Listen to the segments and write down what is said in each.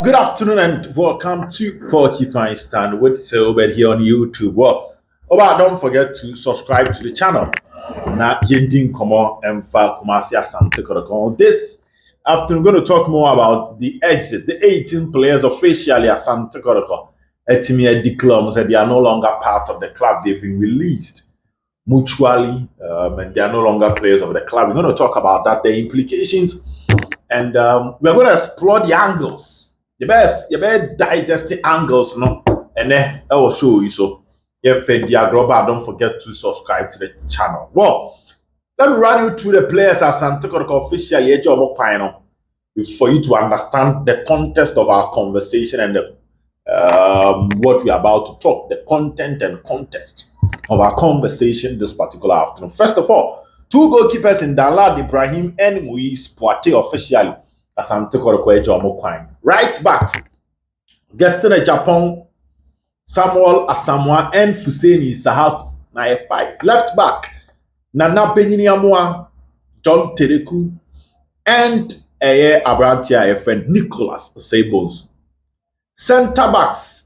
Good afternoon and welcome to Porcupine Stand with Silbert here on YouTube. Don't forget to subscribe to the channel. Na Yendin Komo Emfa Kumasi Asante Kodoko. This afternoon, we're going to talk more about the exit, the 18 players officially at Asante Kodoko. Etimia declares that they are no longer part of the club. They've been released mutually and they are no longer players of the club. We're going to talk about that, the implications, and we're going to explore the angles. You better digest the angles, no, and then I will show you. So, if don't forget to subscribe to the channel. Well, let me run you through the players as Santikoro officially for you to understand the context of our conversation and what we are about to talk, the content and context of our conversation this particular afternoon. First of all, two goalkeepers in Dalad Ibrahim and Muiz Poitier officially. Right back, Gaston Japan, Samuel Asamoah and Fuseni Sahaku, na 5. Left back, Nana Benyamua, John Tereku, and Abrantia friend Nicholas Sabos. Centre backs,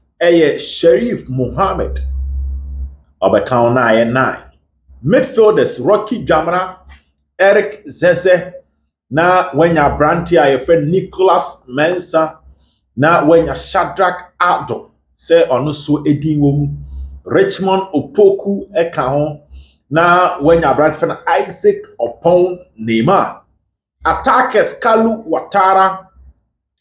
Sharif Mohammed, Obekao 9. Midfielders, Rocky Jamana, Eric Zeze, na when your Brantia friend Nicholas Mensa, na when your Shadrach Ado, say onusu edinwom, Richmond Opoku Ekahon, na when your brand friend Isaac Opon Neymar, attackers Kalu Watara,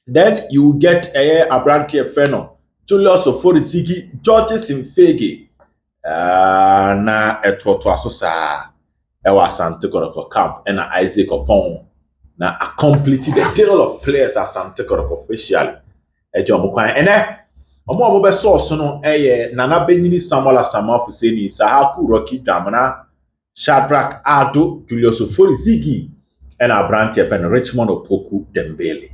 then you get a Brantia friend Julius Oforisigi, Georges Simfege, na etwoto asosa ewa Asante Kotoko camp and Isaac Opon. Now, I completed the deal of players at Asante Kotoko officially. And then, Omo source no Nana Benyini Samuel Asamoah Fuseni Sahaku Rocky Damana Shadrach Ado Julius Oforisigi and Abrantia and Richmond Opoku Dembele,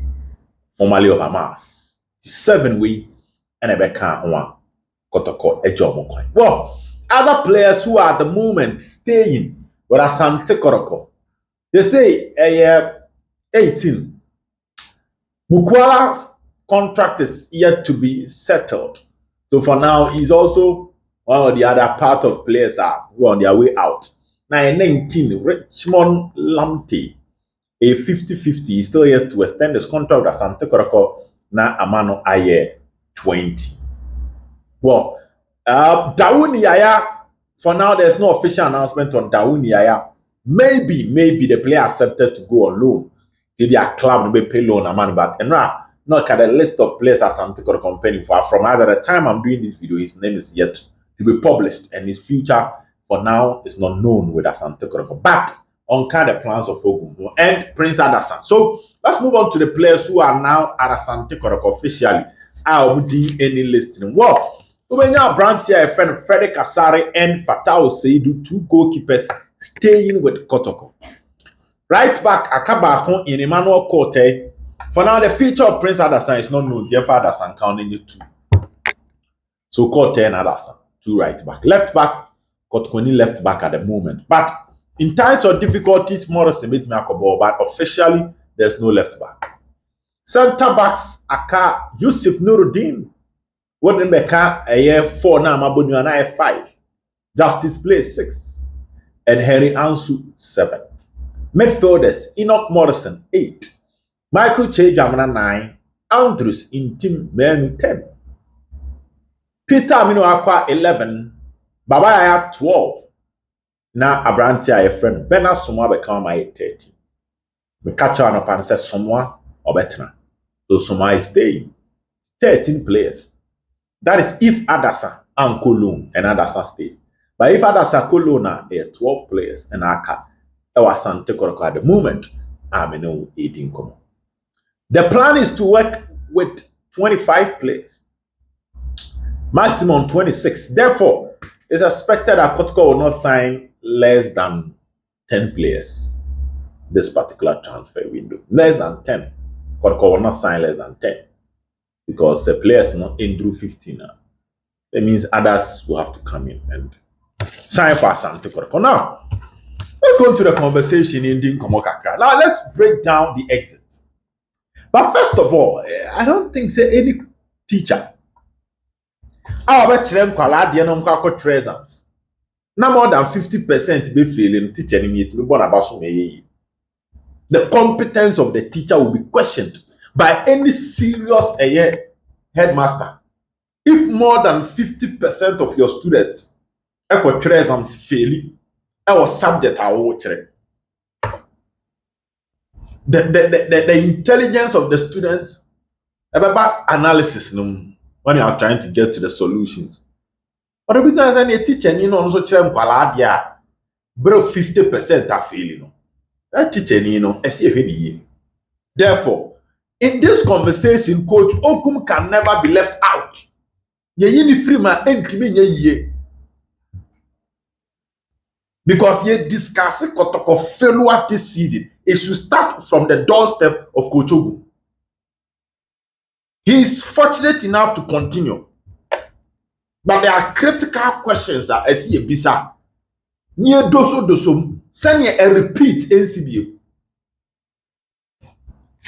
formerly of Hamas. 7 way and Ebeka Hwa Kotoko Ejomo. Well, other players who are at the moment staying with Asante Kotoko, they say 18. Mukwala's contract is yet to be settled. So for now, he's also one of the other part of players who are on their way out. Now, 19, Richmond Lamptey, a 50-50, is still yet to extend his contract at Asante Kotoko. Now, Amano Aye 20. Well, Dawood Yaya, for now, there's no official announcement on Dawood Yaya. Maybe the player accepted to go on loan. Maybe a club will pay loan a money back. And now, not at the list of players as Asante Kotoko company for from either the time I'm doing this video, his name is yet to be published, and his future for now is not known with Asante Kotoko. But on kind of plans of Ogum and Prince Anderson. So let's move on to the players who are now at Asante Kotoko officially. I will do any listing. Well, when you branch here, a friend Frederick Asare and Fatao Seidu, two goalkeepers staying with Kotoko. Right back, Akabako in Emmanuel Korte. For now, the future of Prince Anderson is not known. Therefore, Anderson counting you 2. So Korte and Anderson, 2 right back. Left back, Kotkoni left back at the moment. But in times of difficulties, Morrison meets Makobo, but officially, there's no left back. Centre backs, Aka Yusuf Nuruddin. Wouldn't a year 4 now, Mabunu 5. Justice plays 6. And Henry Ansu 7. Midfielders, Enoch Morrison 8. Michael Jamana 9. Andrews Intim Menu 10. Peter Amino Aqua 11. Babaya 12. Now Abrantia a friend Bena Sumwa become my 30. We catch on up and say Sumwa or better. So Sumwa is staying. 13 players. That is if Adasa and Kolon and Adasa stays. But if Adasa Kolona, 12 players and Aka. Asante Kotoko at the moment, I'm in 18 common. The plan is to work with 25 players, maximum 26. Therefore, it's expected that Kotoko will not sign less than 10 players this particular transfer window. Less than 10. Kotoko will not sign less than 10 because the players not in through 15 now. That means others will have to come in and sign for Asante Kotoko. Now, let's go into the conversation in Din Komokaka. Now, let's break down the exit. But first of all, I don't think say any teacher our bekyerɛ nkwalaa adeɛ no nkɔ akɔtwerɛ exams na more than 50% be failing teacher ni yɛtumi bɔ n'aba so ma ɛyɛ yie. The competence of the teacher will be questioned by any serious headmaster. If more than 50% of your students ekɔtwerɛ exams fail ɛwɔ subject a wɔkyerɛ, the intelligence of the students about analysis when you are trying to get to the solutions. But the reason is a teacher ni no also kyerɛ nkwalaa adeɛ a bro 50% are failing. That teacher ni no ɛsi ehwɛ ne yie. Therefore, in this conversation, Coach Ogum can never be left out. Yeyi ni free ma entimi nye yie. Because ye discuss Kotoko failure this season. It should start from the doorstep of Coach Ogum. He is fortunate enough to continue. But there are critical questions that I see a bisa. Near doso send a repeat NCBA.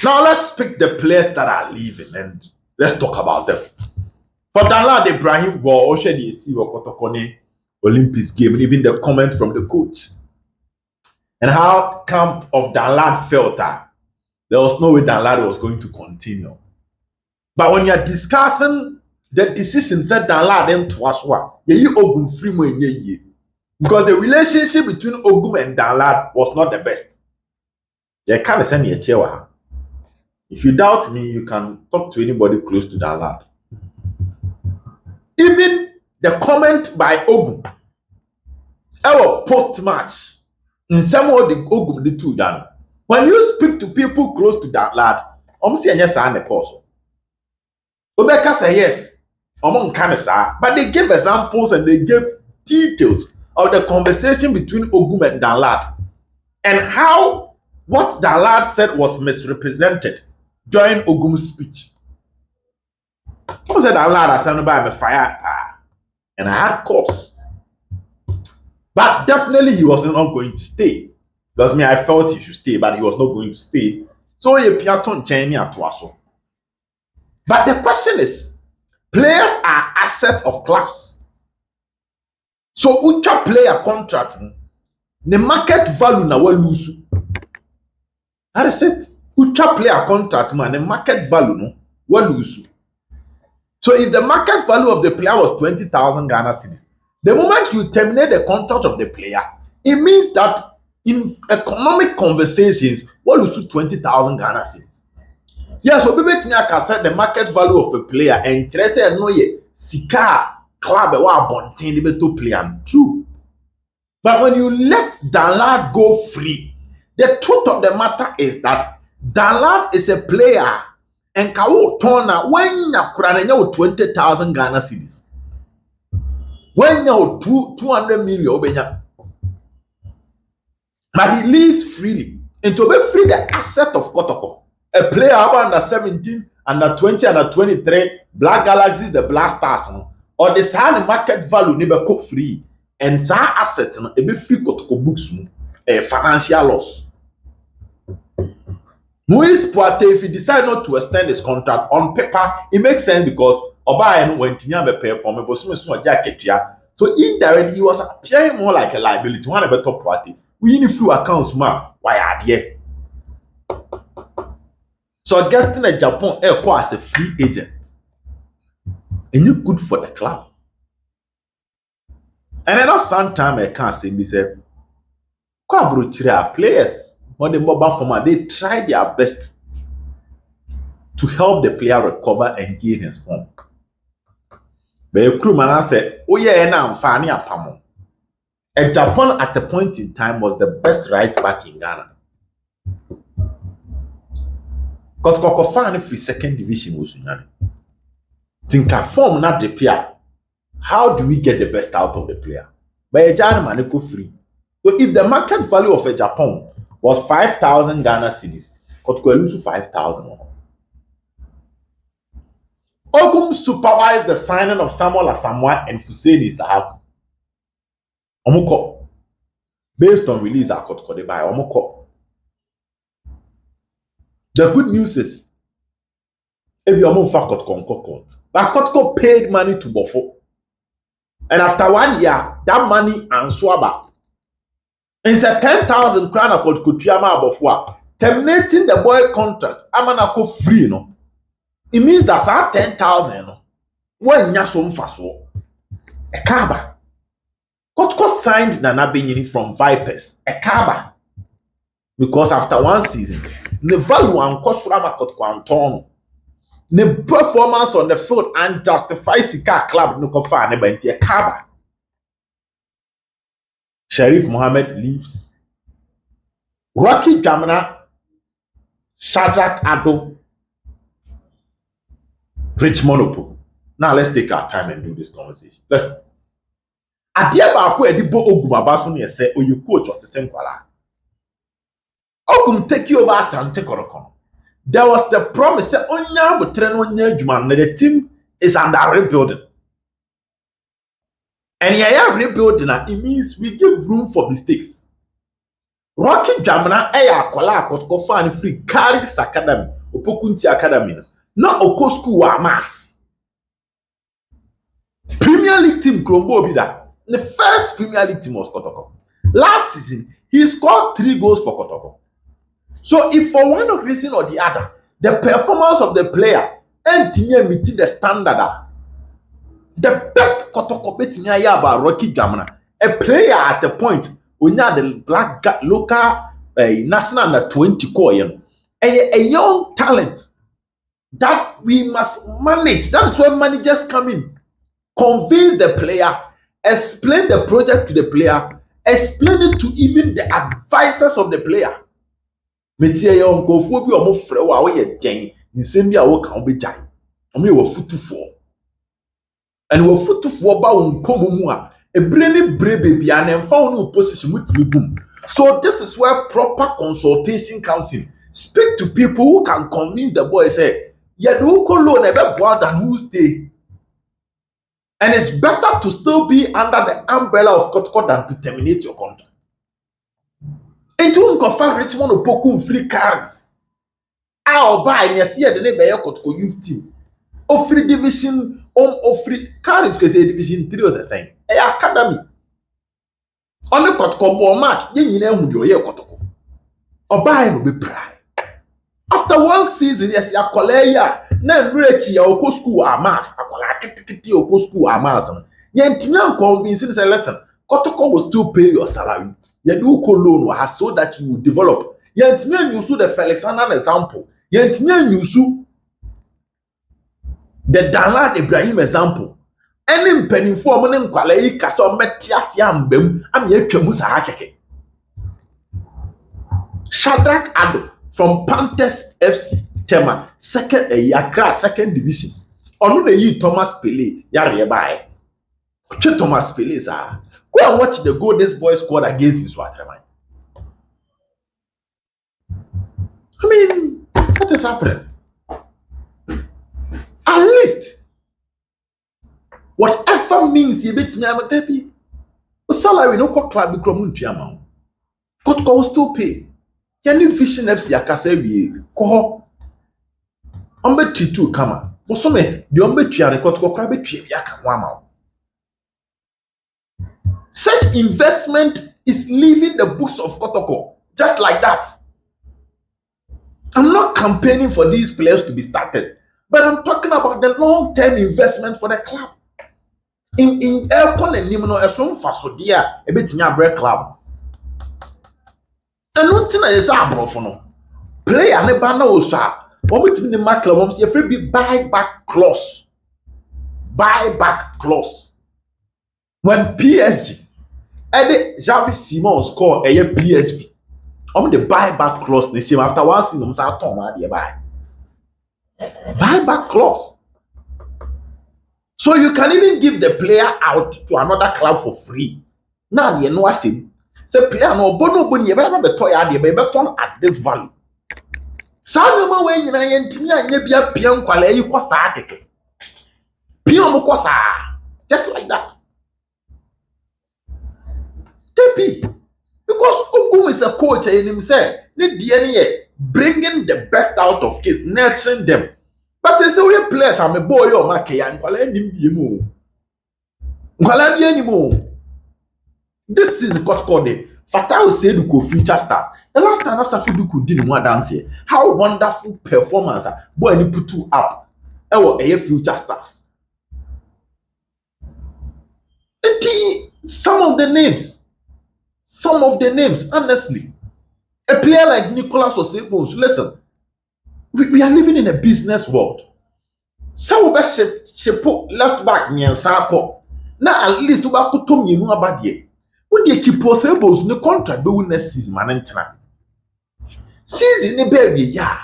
Now let's pick the players that are leaving and let's talk about them. For Danlad Ibrahim go Oshedi see Kotoko Olympics game, and even the comment from the coach. And how camp of Danlad felt that there was no way Danlad was going to continue. But when you're discussing the decision said Danlad into Aswa, you Ogum free mo ye. Because the relationship between Ogum and Danlad was not the best. You can't send me a chair. If you doubt me, you can talk to anybody close to Danlad. Even the comment by Ogum, our post-match, in some of the Ogum the two done. When you speak to people close to Danlad, say yes and the course. Obeka say yes, but they gave examples and they gave details of the conversation between Ogum and Danlad and how what Danlad said was misrepresented during Ogum's speech. Who said Danlad I said by me fired and I had cause. But definitely he was not going to stay. Because me, I felt he should stay, but he was not going to stay. So he piaton cheni atuaso. But the question is, players are assets of clubs. So ucha player contract, the market value na we lose. That is it. Ucha player contract, man, the market value no we lose. So if the market value of the player was 20,000 Ghana cedis, the moment you terminate the contract of the player, it means that in economic conversations, we lose 20,000 Ghana cedis. Yes, so people can set the market value of a player and say no ye sika club wa bontin to player. True. But when you let Danlad go free, the truth of the matter is that Danlad is a player and kawo tona when ya kuranya 20,000 Ghana cedis. When you 200 million obenya. But he leaves freely. And to be free the asset of Kotoko. A player under 17, under 20, under 23, Black Galaxies, the Black Stars, or the same market value never cook free. And some assets a bit free Kotoko books a financial loss. Moise Poate, if he decide not to extend his contract on paper, it makes sense because Obayan went to Nyame pay for me, but soon jacket. So indirectly, he was appearing more like a liability. One better party. We need few accounts, man. Why are there? So getting a Japan Airco as a free agent. And you good for the club. And then sometime I can't say me say, players on the mobile format, they try their best to help the player recover and gain his form. But a crewman said, oh yeah, now I'm finding a pamo. And Japan at the point in time was the best right back in Ghana. Because Kokofani free second division was Sunyani. Think a form not the player. How do we get the best out of the player? By a German free. So if the market value of a Japan was 5,000 Ghana cedis, Kotoko lose 5,000. Ogum supervised the signing of Samuel Asamoah and Fuseni Sahab. Omoko. Based on release at Kotoko by Omoko. The good news is If you move for Kotoko, but Kotoko paid money to Bofo. And after 1 year, that money and swaba. And it's a 10,000 crown of Kotkutriama Bofo. Terminating the boy contract, Amanako free, no. It means that's our 10,000. When Yasom Faso, a Kaba. Kotko signed Nana Benyini from Vipers, a Kaba. Because after 1 season, the value and cost Rama Kotko Anton, the performance on the field and justify Sika club no kofa ne benti a Kaba. Sharif Mohammed leaves. Rocky Jamana, Shadrach Ado, Rich Monopo. Now let's take our time and do this conversation. Listen. Adia ba ko edibo Ogum abaso ne say oyi coach of the Tenkwala. Ogum take you over Asante Kotoko. There was the promise that onya butre no nya adwuma na the team is under rebuilding. And yeah, rebuilding it means we give room for mistakes. Rocky Jamana akwala Kotoko fan free carry this academy, Opokunti Academy. Not Oko school wa mass. Premier League team Krombo be that. The first Premier League team was Kotoko. Last season, he scored 3 goals for Kotoko. So if for one reason or the other, the performance of the player and meeting the standard, the best Kotoko beting about Rocky Gamana, a player at the point when you had the black local national under 20 coin, a young talent that we must manage. That is where managers come in, convince the player, explain the project to the player, explain it to even the advisors of the player. Metie ya onkofu bi omo frɛ wo a wo ye den nsɛm bi a wo ka wo be gyan omo ye wo futufoɔ and wo futufoɔ ba wo nkomo mu a ebire ne bre baby a na mfa wo no position mutimi gum. So this is where proper consultation comes in. Speak to people who can convince the boy say ye do ko loan e be boa than who stay. And it's better to still be under the umbrella of Kotoko than to terminate your contract. Into unkofa Richmond opoku free cards. I'll buy and see the neighbor Kotoko youth team. Free division free cards because division 3 was the same. Academy. On the Kotoko ball match, you know who you are Kotoko. Or buy no be pride. After 1 season, yes, ya koleya na mrechi ya oko school amas akola kitikiti oko school amas. Yentimi an convince say listen, Kotoko will still pay your salary. You do loan so that you will develop. Yentimi use the Felixander example. Yentimi use the Danlad Ibrahim example. Any penny for money nkwala yi kaso metias ya mbem am ye twemu sa hakeke. Shadrach Ado from Panthers FC Tema second Accra second division. Onu na yi Thomas Pele yare by. Thomas Pele sir. Go and watch the goal this boy scored against his Waterman. I mean, what is happening? At least, whatever means you bet me, I'm a happy. The salary no club be crumbling amount. Kotoko will still pay. Can you vision FC Akasebi? Koho. Ombe T2 kama. Bosome, the Ombe Triane Kotoko Krabe Triaka Wama. Such investment is leaving the books of Kotoko just like that. I'm not campaigning for these players to be starters, but I'm talking about the long-term investment for the club. In Elcon and Nimino, a song for Sodia, a bit in your bread club. And one thing is a player and a banner also. What between the mark club, a free buyback clause. Buyback clause. When PSG, Eddie Javi Simon score a PSV. The buyback clause after 1 season, buy. Buyback clause. So you can even give the player out to another club for free. Now you know what I say. Say player no bono boni you better be toy ade be beton at this value. Saa no way nyina yentimi anya bia pian kwala yi ko saa keke. Pian mo ko saa. Just like that. Tepi. Because Ogum is a coach and him say, bringing the best out of kids, nurturing them. But say we players am a boy or make ya nkwala nim bi mu. Nkwala bi animo. This is what called the Fatah said to future stars. The last time Asafiduku did one dance here. How wonderful performance boy ni put you up. Future stars. Some of the names, honestly. A player like Nicholas Osebos, listen, we are living in a business world. Some of us should put left back near Sako. Now at least about to tell you about the when they keep Osebos no contract be next season, manentina. Season ni baby, yeah.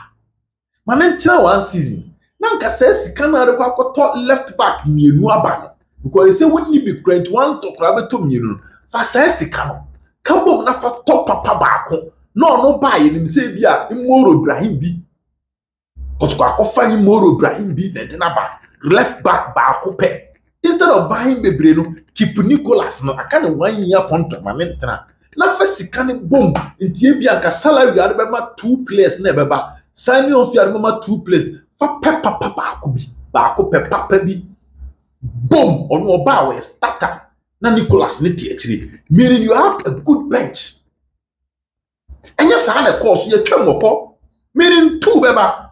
Manentina one season. Now says Canada got left back near Nuaban because they say when you be great one to grab it to me, Fasasi Cano. Come on, na for top papa back. No buy him say bia Moro Ibrahim bi. But ko offer him Moro Ibrahim bi then back left back pe. Instead of buying bebre no keep Nicholas no aka 1 year contract ma mentra. Na fa sika ne bom ntie bia ka salary ade be ma 2 players na be ba. Signing of yard ma 2 players fa papa ba ko papa bi. Boom on oba we starter. Na Nicholas ne tie chiri. Meaning you have a good bench. And yes, I course you can meaning 2 beba.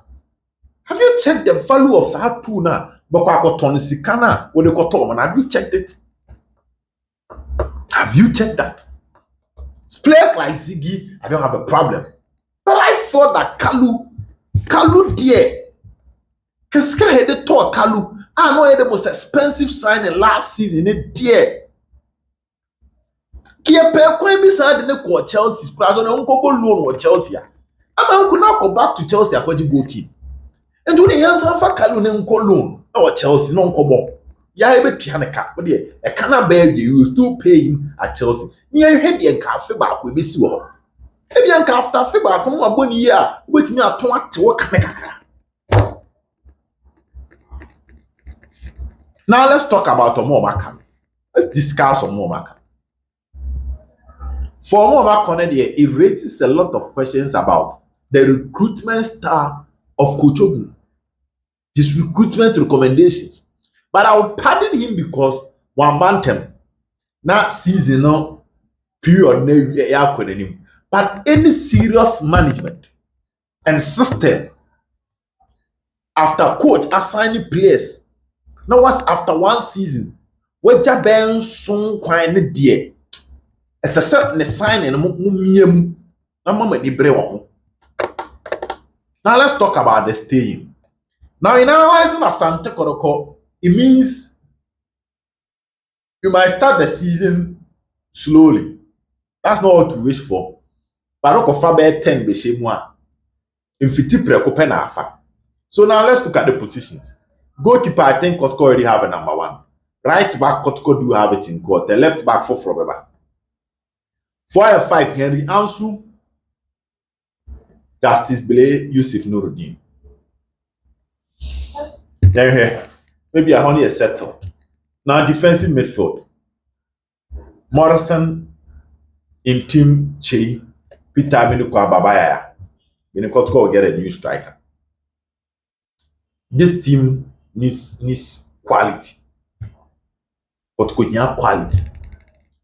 Have you checked the value of that 2 now? Bokwakoton sikana what they call have you checked it? Have you checked that? Players like Ziggy, I don't have a problem. But I thought that Kalu dear. Keska had the talk Kalu. I know the most expensive signing last season, dear. Kia pe kwan bi sa de ne ko Chelsea class on unko go loan wo Chelsea ama unko na go back to Chelsea akwaji goalkeeper and when yan san fa Kalu ne unko loan o Chelsea no unko bo ya e be tua ne ka wo de e kana ba you still pay him at Chelsea ni e hwe de nka afe ba ko e be si wo e bi nka after afe ba ko mo aboni yi a wo betimi aton ate wo ka ne kakra. Now let's talk about Omomaka. Let's discuss Omomaka. For Omoma Connect here, it raises a lot of questions about the recruitment style of Coach Ogum, his recruitment recommendations. But I will pardon him because one bantam, not seasonal period, but any serious management and system after coach assigning players. Now, what's after 1 season? Where Jaben soon quite dear. It's a certain sign in now let's talk about the staying. Now in analyzing Asante Kotoko, it means you might start the season slowly. That's not what to wish for. Baroko Faber 10 Beshemwa. In Fiti Preko Penafa. So now let's look at the positions. Goalkeeper, I think Kotoko already have a number 1. Right back, Kotoko do have it in court. The left back for Frobeba. 4 and 5, Henry Ansu, Justice Bele, Yusuf Nuruddin. Maybe I only a settle. Now defensive midfield. Morrison, Intim, Che, Peter Minukwa Babaya. Minukotko will get a new striker. This team needs quality. But could you have quality?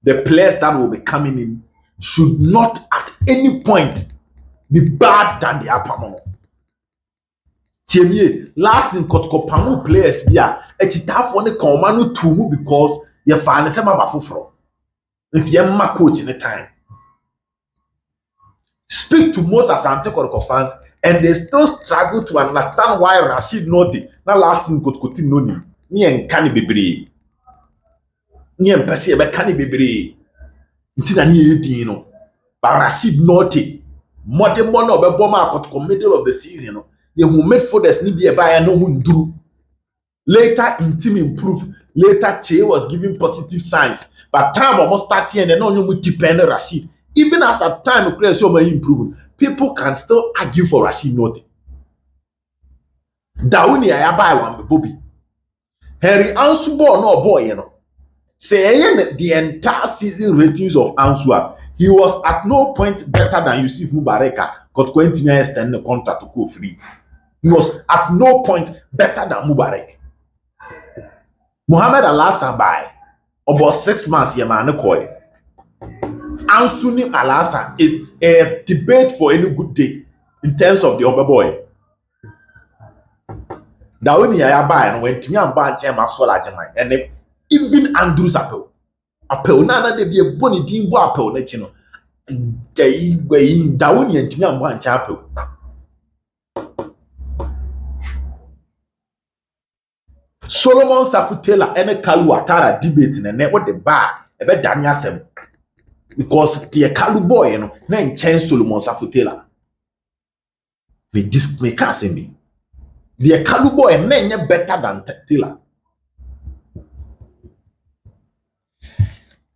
The players that will be coming in should not at any point be bad than the Apamo. Tiemie, last in Kotoko Pamu players bia, echita for ne command to because you find some abafufro. It's yemma coach in the time. Speak to most Asante Kotoko fans, and they still struggle to understand why Rashid Noti, now last in Kotoko Noni, ni en kani bebre. Ni en pesi ebe kani bebre. Ntina ni edi no. But Rashid Noti, modern one of a bomber Kotoko middle of the season, no. You who made for the snibby by no one do. Later, in team improved. Later, Che was giving positive signs. But time almost starting and then no you depend on Rashid. Even as at time players so many improve, people can still argue for Rashid Noti. Dauni I buy one Bobby. Henry Ansubo no boy, you know. Say the entire season ratings of Ansua, he was at no point better than Yusuf Mubareka. Got going to extend the contract to go free. He was at no point better than Mubarak. Muhammad Al-Hassan by about 6 months, Yamane Koi. Ansuni Al-Hassan is a debate for any good day in terms of the other boy. That when you buy and when Tian Ban Chema Sola Jemai, and even Andrews Apple, nana de be a bonny dimbo apple, let you know. Gay way down and Tian Ban Chapel. Solomon Safutela and a Kaluatara debate in a network the bar, a bit Daniel because the Kalu boy, you know, name change Solomon Safutela. Me can't see me. The Kalu boy name better than Tila.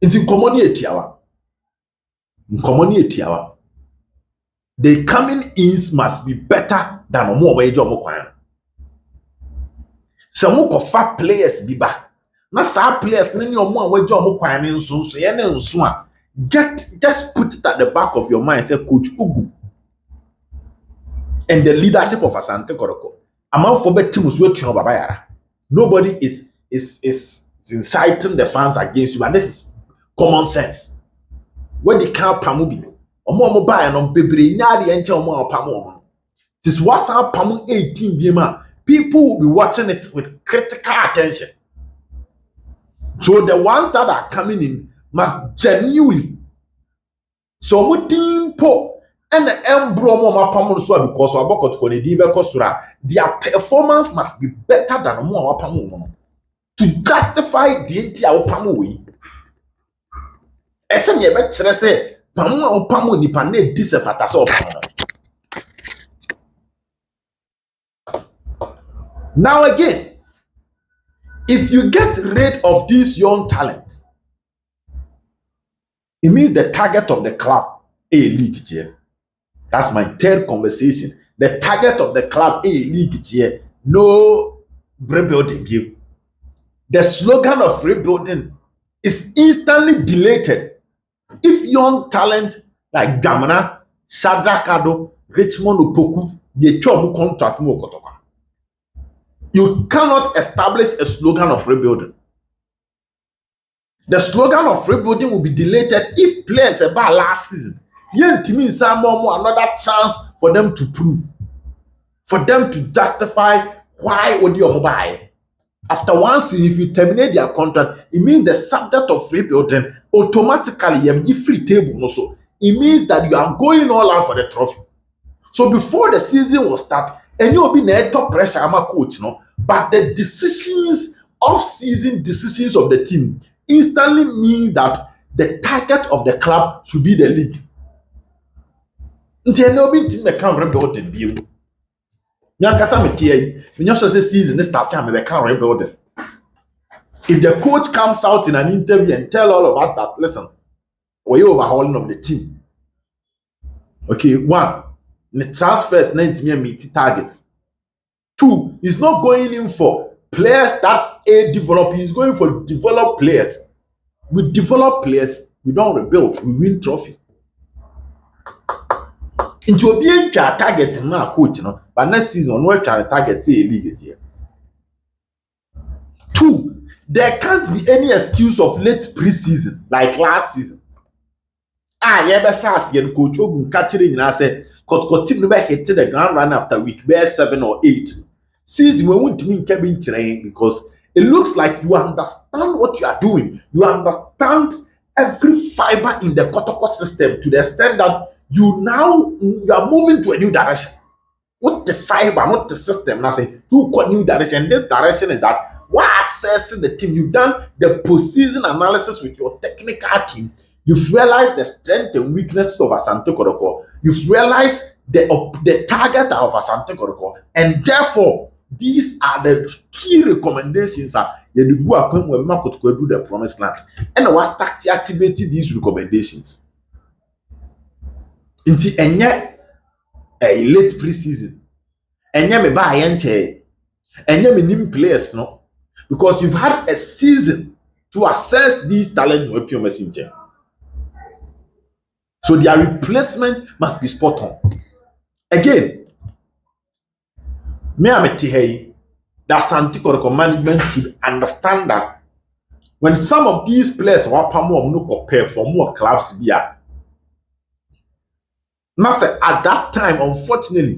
It's in community hour. In community hour. The coming ins must be better than a more way job. Some more fat players be back. Not sad players, many or more way job. So just put it at the back of your mind. Say Coach Ogum and the leadership of Asante Koroko. Among for bet teams waiting over Bayara. Nobody is inciting the fans against you, and this is common sense. When the camp pamubi, omo buy and on baby nyadi enche omo pamu. This WhatsApp pamu 18 bima. People will be watching it with critical attention. So the ones that are coming in must genuinely. So we po and the embromo mapamu so because aboko to the kosura. Their performance must be better than more pamu to justify the entire pamu we. Esen ye be kire say pamu pamu nipa na disefata so pamu. Now again, if you get rid of these young talents, it means the target of the club A League here. That's my third conversation. The target of the club A League here, no rebuilding game. The slogan of rebuilding is instantly deleted if young talent like Gamana, Shadrakado, Richmond Opoku, they chop contract more Kotoko. You cannot establish a slogan of rebuilding. The slogan of rebuilding will be deleted if players about last season. Yen to me some more another chance for them to prove, for them to justify why would you buy. After one season, if you terminate their contract, it means the subject of rebuilding automatically you have free table also. It means that you are going all out for the trophy. So before the season will start, and you'll be in top pressure, I'm a coach, no. But the decisions, off-season decisions of the team instantly mean that the target of the club should be the league. Until no team that can rebuild the view. Yankasa Metia, when you say season, this start time they can't rebuild it. If the coach comes out in an interview and tell all of us that, listen, we're overhauling of the team. Okay, one, the transfers 90 meet target. Two, he's not going in for players that are developing, he's going for developed players. With developed players, we don't rebuild, we win trophy. Into being target now, coach, you know, but next season, we're trying to target say a league here. Two, there can't be any excuse of late preseason like last season. Yeah, but chance again, Coach Ogum catching in. I said, Kotoko team never hit the ground run after week 7 or 8. Season we won't mean cabin train because it looks like you understand what you are doing. You understand every fiber in the Kotoko system to the extent that you are moving to a new direction. What the fiber, not the system. Now say you got new direction. This direction is that while assessing the team, you've done the postseason analysis with your technical team. You've realized the strength and weaknesses of Asante Kotoko. You've realized the target of Asante Kotoko, and therefore these are the key recommendations that you do when Kotoko do the promised land. And I was start activating these recommendations. Until a late preseason, and me buy and me name players no, because you've had a season to assess these talent with your messenger. So their replacement must be spot on. Again, Me am hey, that Santi-Kotoko management should understand that when some of these players were no compare for more clubs here. Now say at that time, unfortunately,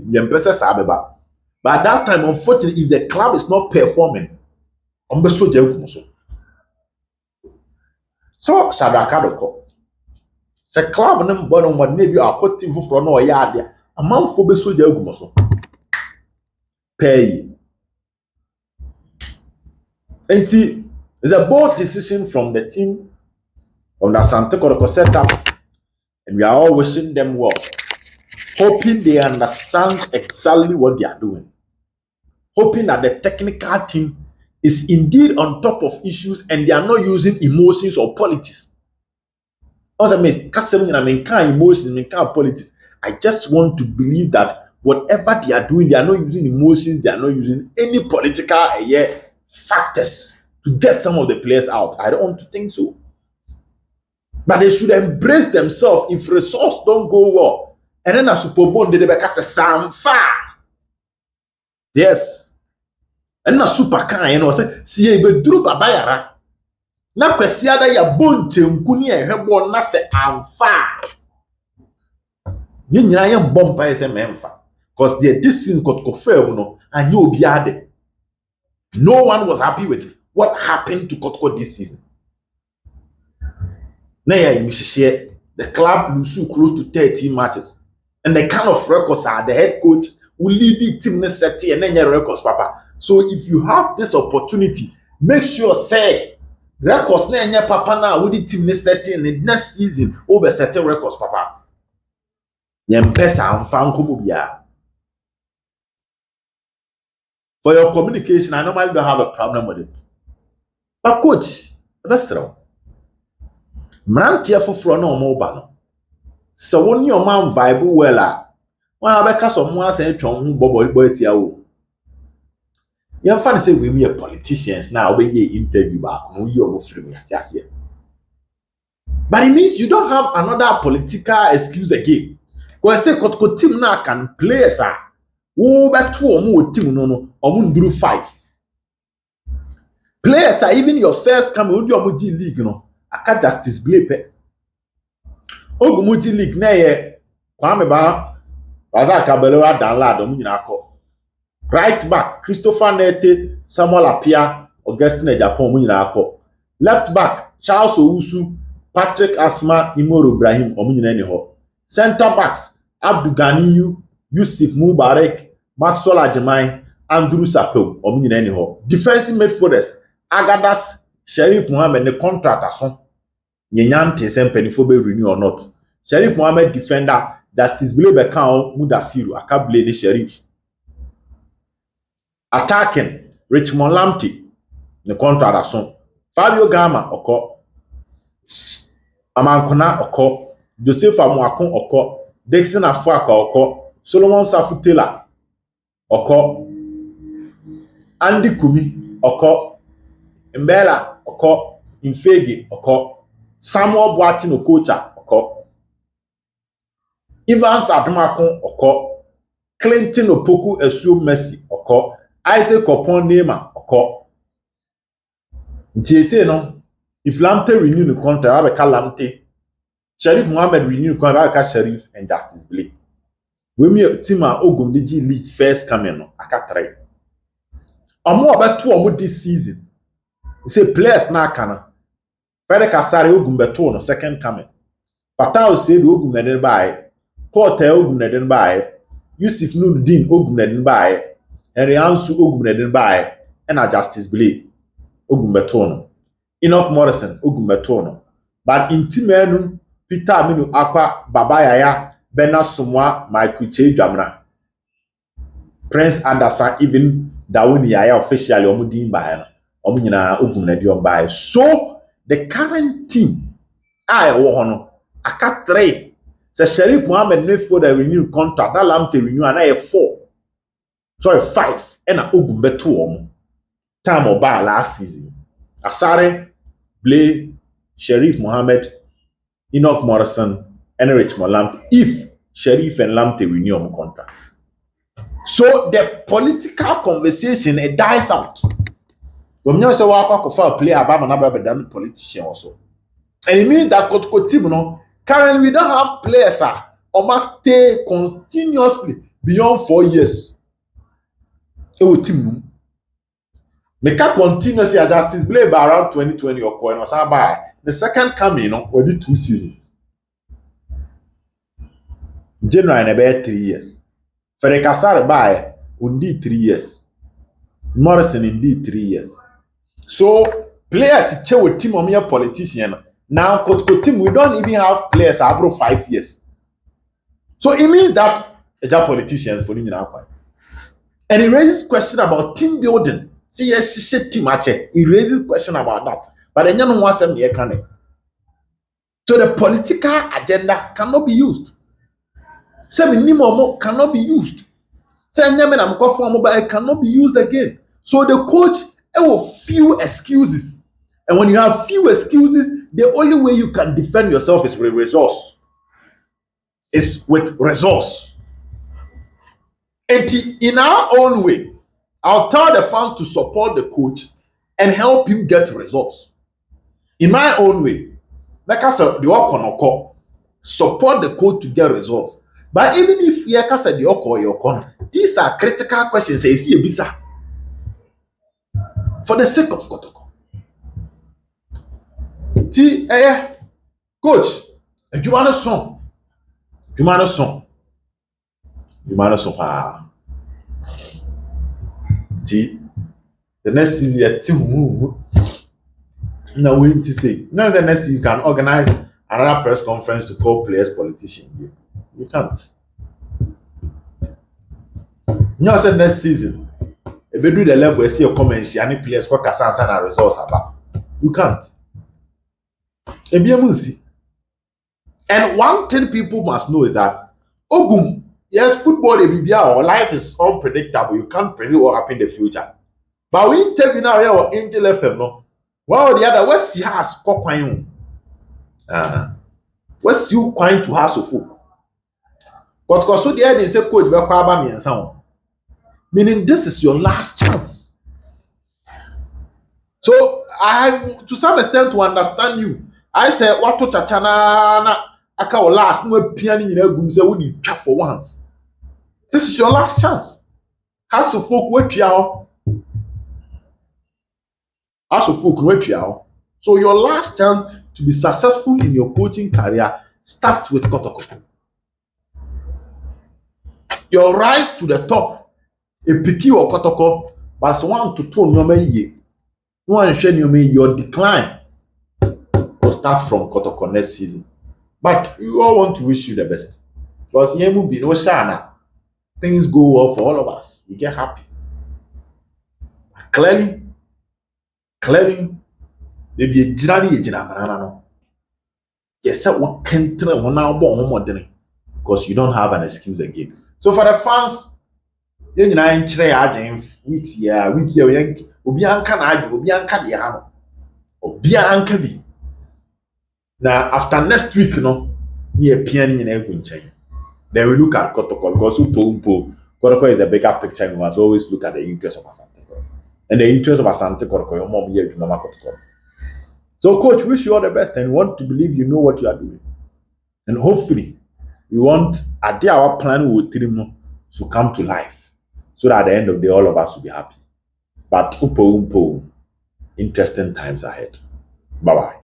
but at that time, unfortunately, if the club is not performing, so Sadakadoko. The club no bottom what maybe a put team for no yard there. A month for beso jagumoso. Pay. And see, it's a bold decision from the team on the Santi-Kotoko setup, and we are all wishing them well, hoping they understand exactly what they are doing, hoping that the technical team is indeed on top of issues and they are not using emotions or politics. Also, I mean, emotions, politics. I just want to believe that whatever they are doing, they are not using emotions, they are not using any political factors to get some of the players out. I don't want to think so. But they should embrace themselves if results don't go well. And then a Super Bowl, they become a Samfa. Yes. And a super kind, you know, say, see, a bedroom babayara. Na kwesiada ya bonche nkuni ehwebo na se amfa. Ni nyina ye bompa ese memfa. Because this season got confirmed no and you be ade. No one was happy with what happened to Kotoko this season. Now the club lose close to 13 matches. And the kind of records are the head coach will lead the team necessity and then your records, Papa. So if you have this opportunity, make sure say records na papa na with the team necessity in the next season over certain records, Papa. For your communication, I normally don't have a problem with it. But coach, that's wrong. Mrantia for no mobile. So when your man vibe well, when I become someone say Chong boy tia. You find say we mere politicians now we interview back no you almost free just here. But it means you don't have another political excuse again. Because say Kotoko team now can play sir. Who back to omo team no omo 5. Players are even your first come with your G League no. Aka Justice Blape. Ogum G League na ye kwame ba baza kabelewa download omo nyina akọ. Right back, Christopher Nete, Samuel Apia, Augustine Japan, Munako. Left back, Charles Owusu, Patrick Asma, Imoro Ibrahim, Omunyeneho. Center backs, Abdul Ganiyu, Yusuf Mubarak, Maxwell Ajimai, Andrew Sapel, Omunyeneho. Defensive midfielders, Agadas, Sheriff Mohammed, the contractor, son. Nyanyante Sempenifobe renew or not. Sheriff Mohammed defender, Justice Blebe Kao, Mudasiru, Akable, the Sheriff. Attacking Richmond Lamptey, the contract. Fabio Gama oko, Amankona oko, Joseph Amuakon oko, Dixon Afuaka oko, Solomon Safutela oko, Andy Kumi oko, Mbela oko, Infegi oko, Samuel Boatin Okocha oko, Evans Adumakon oko, Clinton Opoku Esu Messi oko, Isaac Opon Nema oko. Say no, if Lamptey renew the contract, I will call Lamptey. Sheriff Mohammed renew the contract, I will call Sheriff and Justice Blake. When me team a Ogum DG League first coming no, I can try. I'm more about 2 or this season. You say players na kana. Fede Kasari Ogum beto no second coming. Patao said Ogum na den buy. Porter Ogum na den buy. Yusuf Nuruddin Ogum na den buy. Henry Ansu Ogum na den buy. And a Justice Blake. Ogum beto no. Enoch Morrison Ogum beto no. But in Timenu Peter Aminu Akwa Baba Yaya Bernard Sumwa Michael Che Jamna Prince Anderson even Dawuni Yaya officially omudin by omu nyina Ogum na di by. So the current team I no aka 3 the Sheriff Mohammed no for the renewed contract that Lamptey renew and 4 sorry 5 and Ogum beto omu time or by last season Asare Blay, Sheriff Mohammed, Enoch Morrison, and Richmond Lamptey if Sheriff and Lamptey renew on contract. So the political conversation it dies out. When you say walk for a player about another than politician also. And it means that Kotoko team, currently we don't have players or must stay continuously beyond 4 years. It will team. Make continuously adjust his play by around 2020 or coin or by the second coming, will be 2 seasons. January about 3 years. Ferrekasar by indeed 3 years. Morrison indeed 3 years. So players che with team or politician. Now Kotoko team we don't even have players above 5 years. So it means that a politicians for now. And it raises question about team building. See, yes, team match. It raises question about that. But then you know what's in the So the political agenda cannot be used. Minimum cannot be used. It cannot be used again. So the coach will few excuses. And when you have few excuses, the only way you can defend yourself is with resource. It's with resource. And in our own way, I'll tell the fans to support the coach and help him get results. In my own way, like I said, the Okonoko, support the coach to get results. But even if you said the Oko, these are critical questions. Say, see a bisa for the sake of Kotoko. Coach, you want a song? You want a song? You want a song? The next season, team. Now wait to say. Now the next you can organize another press conference to call players politician. You can't. Now say next season. If you do the level where see your comments, any players what Kasan and results about. You can't. And one thing people must know is that Ogum, yes, football or life is unpredictable. You can't predict what will happen in the future. But we interview now here or Angel FM, no. Well, the other what's he has coquine. What's you quine to house of folk? But because so the end is a coach by me and sound. Meaning this is your last chance. So I to some extent to understand you. I said what to chachana na aka last no piano in Ogum say we try for once. This is your last chance. House of folk wait you. House of folk wait you. So your last chance to be successful in your coaching career starts with Kotoko. Your rise to the top, a picky or Kotoko, but 1 to 2 no year. One share your decline will start from Kotoko next season. But we all want to wish you the best. Because here will be no shana. Things go well for all of us. We get happy. Clearly, maybe a journey. Yes, what can because you don't have an excuse again. So for the fans, you know, in weeks here, week here, obi anka na adu, obi anka de ha no. Obi anka bi. Now after next week, no, near piano in every nchen. Then we look at Kotoko because Kotoko is the bigger picture. We must always look at the interest of Asante. And the interest of Asante Kotoko, your mom here to Mama Kotoko. So, coach, wish you all the best and want to believe you know what you are doing. And hopefully, we want our plan with Trimo to come to life. So that at the end of the day, all of us will be happy. But interesting times ahead. Bye-bye.